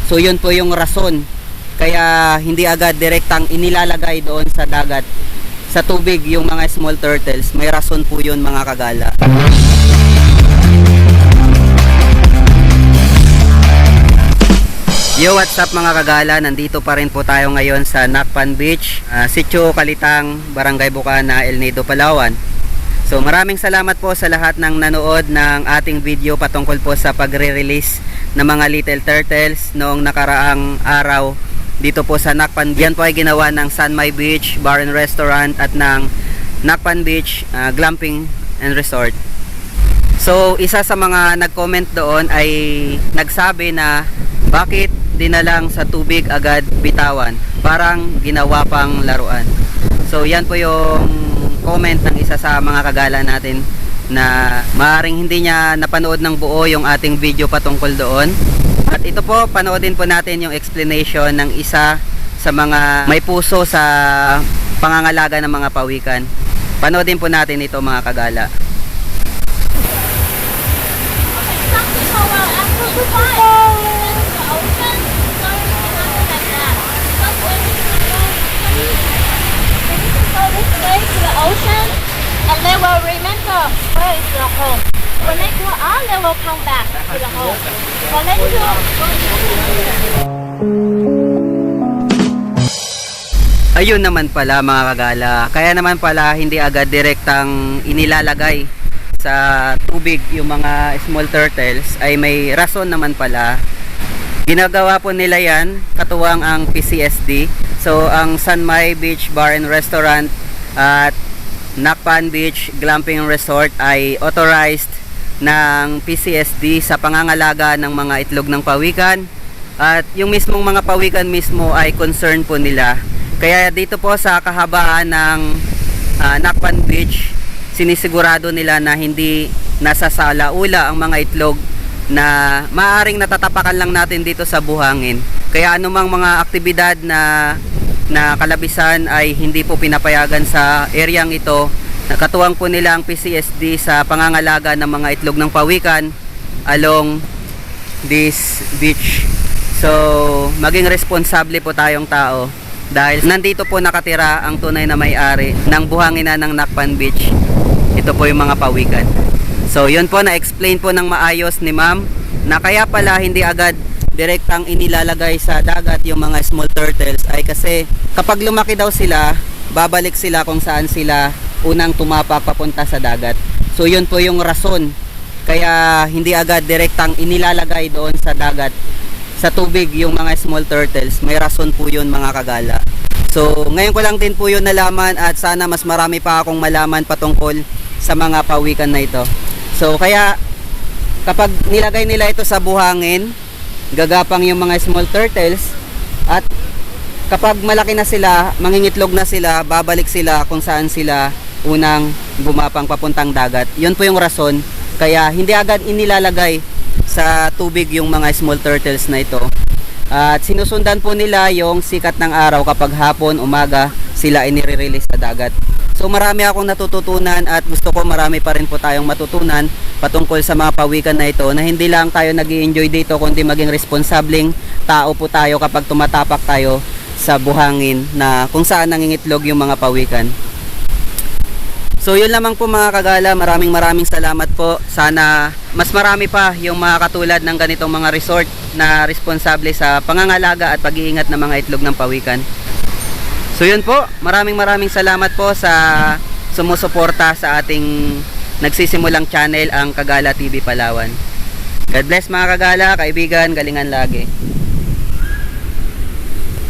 So yun po yung rason kaya hindi agad direktang inilalagay doon sa dagat, sa tubig, yung mga small turtles. May rason po yun mga kagala. Yo, what's up mga kagala? Nandito pa rin po tayo ngayon sa Nacpan Beach, Sitio Kalitang, Barangay Bukana, El Nido, Palawan. So maraming salamat po sa lahat ng nanood ng ating video patungkol po sa pagre-release ng mga little turtles noong nakaraang araw dito po sa Nacpan. Yan po ay ginawa ng Sanmay Beach Bar and Restaurant at ng Nacpan Beach Glamping and Resort. So isa sa mga nag-comment doon ay nagsabi na bakit dinalang sa tubig agad bitawan, parang ginawa pang laruan. So yan po yung comment ng isa sa mga kagala natin na maaaring hindi niya napanood ng buo yung ating video patungkol doon. At ito po, panoodin po natin yung explanation ng isa sa mga may puso sa pangangalaga ng mga pawikan. Panoodin po natin ito mga kagala. And they will remember where is the home. When they grow up, they will come back to the home. But when you Ayun naman pala mga kagala. Kaya naman pala hindi agad direktang inilalagay sa tubig yung mga small turtles ay may rason naman pala. Ginagawa po nila yan, katuwang ang PCSD. So ang Sanmay Beach Bar and Restaurant at Nacpan Beach Glamping Resort ay authorized ng PCSD sa pangangalaga ng mga itlog ng pawikan, at yung mismong mga pawikan mismo ay concern po nila. Kaya dito po sa kahabaan ng Nacpan Beach, sinisigurado nila na hindi nasasalaula ang mga itlog na maaaring natatapakan lang natin dito sa buhangin. Kaya anumang mga aktibidad na kalabisan ay hindi po pinapayagan sa areang ito. Nakatuwang po nila ang PCSD sa pangangalaga ng mga itlog ng pawikan along this beach. So maging responsable po tayong tao dahil nandito po nakatira ang tunay na may-ari ng buhanginan ng Nacpan Beach. Ito po yung mga pawikan. So yun po, na-explain po ng maayos ni ma'am na kaya pala hindi agad direktang inilalagay sa dagat yung mga small turtles ay kasi kapag lumaki daw sila, babalik sila kung saan sila unang tumapak papunta sa dagat. So yun po yung rason kaya hindi agad direktang inilalagay doon sa dagat, sa tubig, yung mga small turtles. May rason po yun mga kagala. So ngayon ko lang din po yun nalaman, at sana mas marami pa akong malaman patungkol sa mga pawikan na ito. So kaya kapag nilagay nila ito sa buhangin, gagapang yung mga small turtles, at kapag malaki na sila, mangingitlog na sila, babalik sila kung saan sila unang bumapang papuntang dagat. Yun po yung rason kaya hindi agad inilalagay sa tubig yung mga small turtles na ito. At sinusundan po nila yung sikat ng araw. Kapag hapon, umaga, sila inire-release sa dagat. So marami akong natututunan, at gusto ko marami pa rin po tayong matutunan patungkol sa mga pawikan na ito, na hindi lang tayo nag-i-enjoy dito kundi maging responsableng tao po tayo kapag tumatapak tayo sa buhangin na kung saan nangingitlog yung mga pawikan. So yun lamang po mga kagala. Maraming salamat po. Sana mas marami pa yung mga katulad ng ganitong mga resort na responsable sa pangangalaga at pag-iingat ng mga itlog ng pawikan. So yun po, maraming salamat po sa sumusuporta sa ating nagsisimulang channel, ang Kagala TV Palawan. God bless mga kagala, kaibigan, galingan lagi.